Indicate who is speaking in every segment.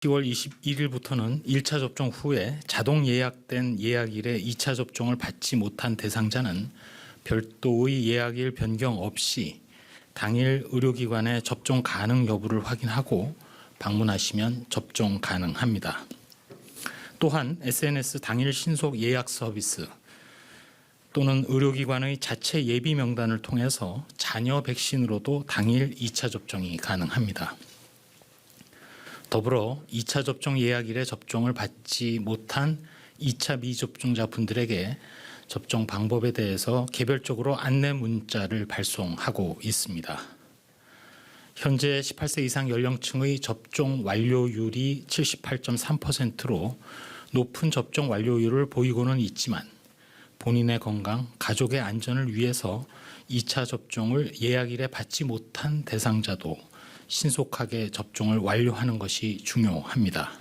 Speaker 1: 10월 21일부터는 1차 접종 후에 자동 예약된 예약일에 2차 접종을 받지 못한 대상자는 별도의 예약일 변경 없이 당일 의료기관에 접종 가능 여부를 확인하고 방문하시면 접종 가능합니다. 또한 SNS 당일 신속 예약 서비스 또는 의료기관의 자체 예비 명단을 통해서 자녀 백신으로도 당일 2차 접종이 가능합니다. 더불어 2차 접종 예약일에 접종을 받지 못한 2차 미접종자 분들에게 접종 방법에 대해서 개별적으로 안내 문자를 발송하고 있습니다. 현재 18세 이상 연령층의 접종 완료율이 78.3%로 높은 접종 완료율을 보이고는 있지만 본인의 건강, 가족의 안전을 위해서 2차 접종을 예약일에 받지 못한 대상자도 신속하게 접종을 완료하는 것이 중요합니다.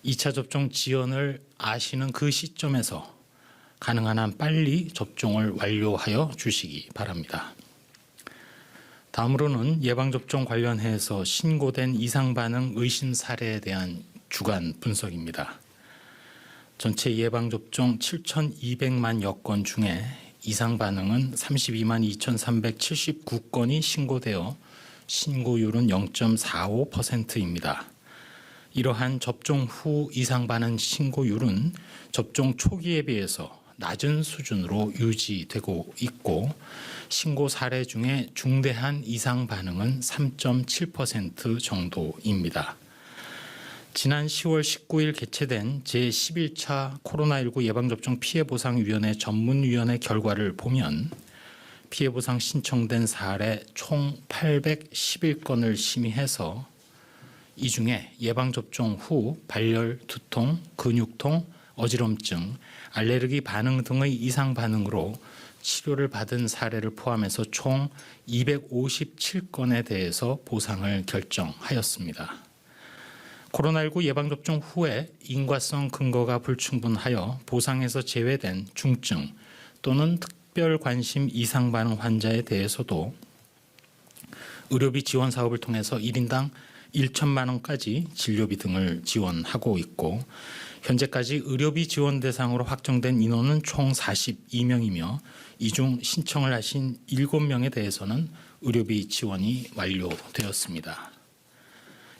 Speaker 1: 2차 접종 지연을 아시는 그 시점에서 가능한 한 빨리 접종을 완료하여 주시기 바랍니다. 다음으로는 예방접종 관련해서 신고된 이상반응 의심 사례에 대한 주간 분석입니다. 전체 예방접종 7,200만여 건 중에 이상반응은 32만 2,379건이 신고되어 신고율은 0.45%입니다. 이러한 접종 후 이상 반응 신고율은 접종 초기에 비해서 낮은 수준으로 유지되고 있고 신고 사례 중에 중대한 이상 반응은 3.7% 정도입니다. 지난 10월 19일 개최된 제11차 코로나19 예방접종 피해보상위원회 전문위원회 결과를 보면 피해보상 신청된 사례 총 811건을 심의해서 이 중에 예방접종 후 발열, 두통, 근육통, 어지럼증, 알레르기 반응 등의 이상 반응으로 치료를 받은 사례를 포함해서 총 257건에 대해서 보상을 결정하였습니다. 코로나19 예방접종 후에 인과성 근거가 불충분하여 보상에서 제외된 중증 또는 특별 관심 이상 반응 환자에 대해서도 의료비 지원 사업을 통해서 1인당 1천만 원까지 진료비 등을 지원하고 있고 현재까지 의료비 지원 대상으로 확정된 인원은 총 42명이며 이 중 신청을 하신 7명에 대해서는 의료비 지원이 완료되었습니다.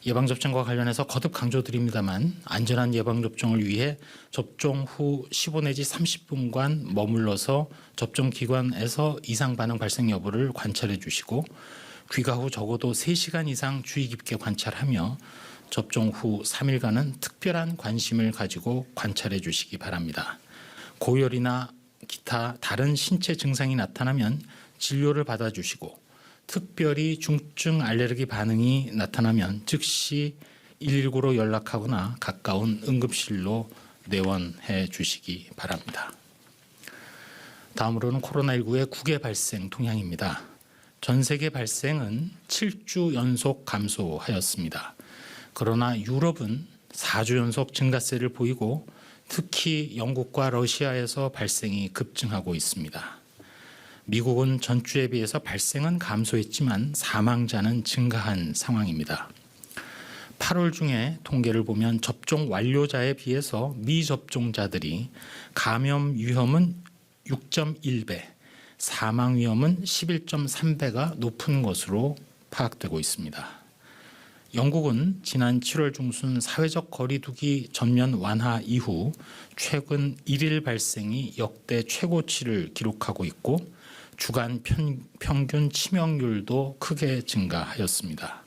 Speaker 1: 예방접종과 관련해서 거듭 강조드립니다만 안전한 예방접종을 위해 접종 후 15 내지 30분간 머물러서 접종기관에서 이상 반응 발생 여부를 관찰해 주시고 귀가 후 적어도 3시간 이상 주의 깊게 관찰하며 접종 후 3일간은 특별한 관심을 가지고 관찰해 주시기 바랍니다. 고열이나 기타 다른 신체 증상이 나타나면 진료를 받아주시고 특별히 중증 알레르기 반응이 나타나면 즉시 119로 연락하거나 가까운 응급실로 내원해 주시기 바랍니다. 다음으로는 코로나19의 국외 발생 동향입니다. 전 세계 발생은 7주 연속 감소하였습니다. 그러나 유럽은 4주 연속 증가세를 보이고 특히 영국과 러시아에서 발생이 급증하고 있습니다. 미국은 전주에 비해서 발생은 감소했지만 사망자는 증가한 상황입니다. 8월 중에 통계를 보면 접종 완료자에 비해서 미접종자들이 감염 위험은 6.1배, 사망 위험은 11.3배가 높은 것으로 파악되고 있습니다. 영국은 지난 7월 중순 사회적 거리두기 전면 완화 이후 최근 1일 발생이 역대 최고치를 기록하고 있고 주간 평균 치명률도 크게 증가하였습니다.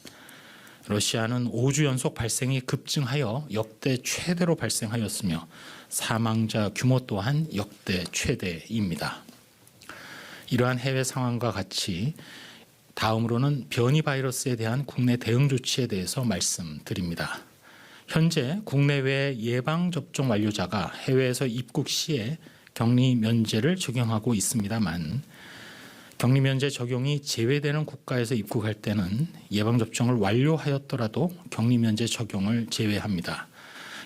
Speaker 1: 러시아는 5주 연속 발생이 급증하여 역대 최대로 발생하였으며 사망자 규모 또한 역대 최대입니다. 이러한 해외 상황과 같이 다음으로는 변이 바이러스에 대한 국내 대응 조치에 대해서 말씀드립니다. 현재 국내외 예방접종 완료자가 해외에서 입국 시에 격리 면제를 적용하고 있습니다만 격리 면제 적용이 제외되는 국가에서 입국할 때는 예방접종을 완료하였더라도 격리 면제 적용을 제외합니다.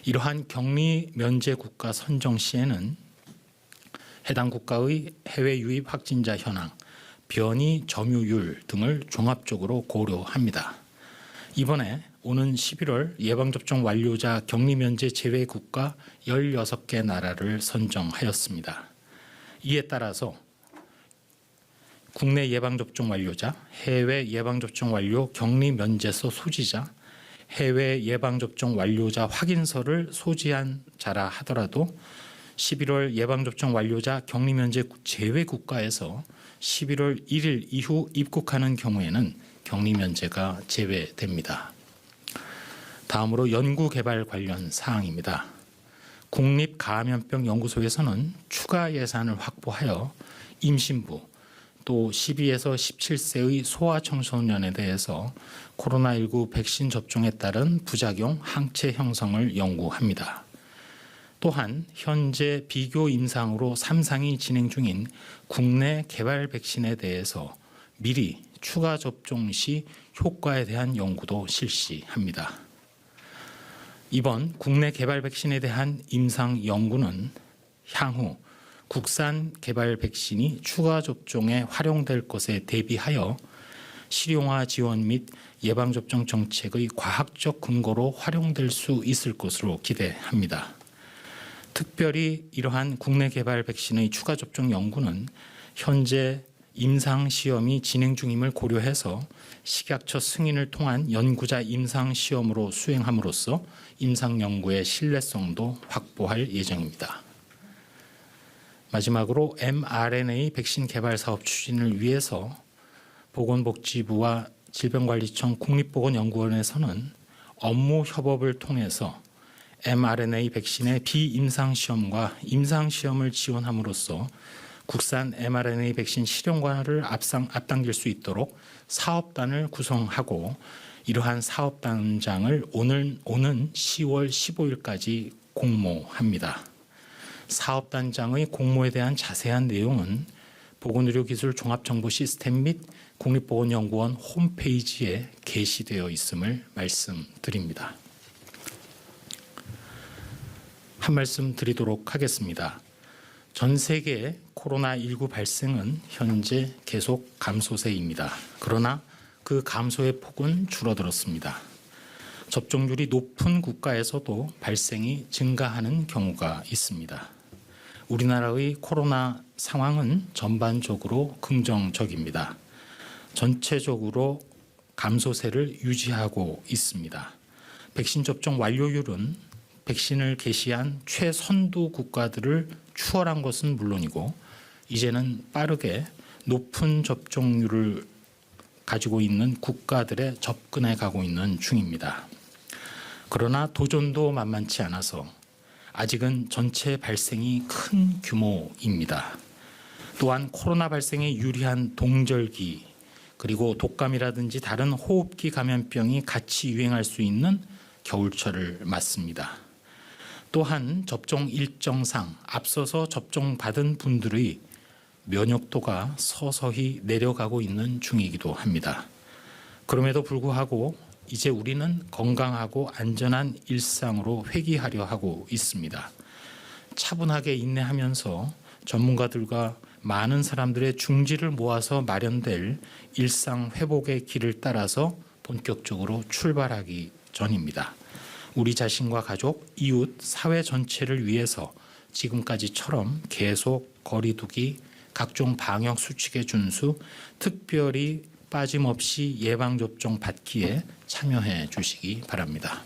Speaker 1: 이러한 격리 면제 국가 선정 시에는 해당 국가의 해외 유입 확진자 현황, 변이 점유율 등을 종합적으로 고려합니다. 이번에 오는 11월 예방접종 완료자 격리 면제 제외 국가 16개 나라를 선정하였습니다. 이에 따라서 국내 예방접종 완료자, 해외 예방접종 완료 격리 면제서 소지자, 해외 예방접종 완료자 확인서를 소지한 자라 하더라도 11월 예방접종 완료자 격리 면제 제외 국가에서 11월 1일 이후 입국하는 경우에는 격리 면제가 제외됩니다. 다음으로 연구개발 관련 사항입니다. 국립감염병연구소에서는 추가 예산을 확보하여 임신부 또 12에서 17세의 소아청소년에 대해서 코로나19 백신 접종에 따른 부작용 항체 형성을 연구합니다. 또한 현재 비교 임상으로 3상이 진행 중인 국내 개발 백신에 대해서 미리 추가 접종 시 효과에 대한 연구도 실시합니다. 이번 국내 개발 백신에 대한 임상 연구는 향후 국산 개발 백신이 추가 접종에 활용될 것에 대비하여 실용화 지원 및 예방접종 정책의 과학적 근거로 활용될 수 있을 것으로 기대합니다. 특별히 이러한 국내 개발 백신의 추가 접종 연구는 현재 임상 시험이 진행 중임을 고려해서 식약처 승인을 통한 연구자 임상 시험으로 수행함으로써 임상 연구의 신뢰성도 확보할 예정입니다. 마지막으로 mRNA 백신 개발 사업 추진을 위해서 보건복지부와 질병관리청 국립보건연구원에서는 업무 협업을 통해서 mRNA 백신의 비임상시험과 임상시험을 지원함으로써 국산 mRNA 백신 실용화를 앞당길 수 있도록 사업단을 구성하고 이러한 사업단장을 오는 10월 15일까지 공모합니다. 사업단장의 공모에 대한 자세한 내용은 보건의료기술종합정보시스템 및 국립보건연구원 홈페이지에 게시되어 있음을 말씀드립니다. 한 말씀 드리도록 하겠습니다. 전 세계 코로나19 발생은 현재 계속 감소세입니다. 그러나 그 감소의 폭은 줄어들었습니다. 접종률이 높은 국가에서도 발생이 증가하는 경우가 있습니다. 우리나라의 코로나 상황은 전반적으로 긍정적입니다. 전체적으로 감소세를 유지하고 있습니다. 백신 접종 완료율은 백신을 개시한 최선두 국가들을 추월한 것은 물론이고 이제는 빠르게 높은 접종률을 가지고 있는 국가들에 접근해 가고 있는 중입니다. 그러나 도전도 만만치 않아서 아직은 전체 발생이 큰 규모입니다. 또한 코로나 발생에 유리한 동절기 그리고 독감이라든지 다른 호흡기 감염병이 같이 유행할 수 있는 겨울철을 맞습니다. 또한 접종 일정상 앞서서 접종받은 분들의 면역도가 서서히 내려가고 있는 중이기도 합니다. 그럼에도 불구하고 이제 우리는 건강하고 안전한 일상으로 회귀하려 하고 있습니다. 차분하게 인내하면서 전문가들과 많은 사람들의 중지를 모아서 마련될 일상 회복의 길을 따라서 본격적으로 출발하기 전입니다. 우리 자신과 가족, 이웃, 사회 전체를 위해서 지금까지처럼 계속 거리 두기, 각종 방역 수칙의 준수, 특별히 빠짐없이 예방접종 받기에 참여해 주시기 바랍니다.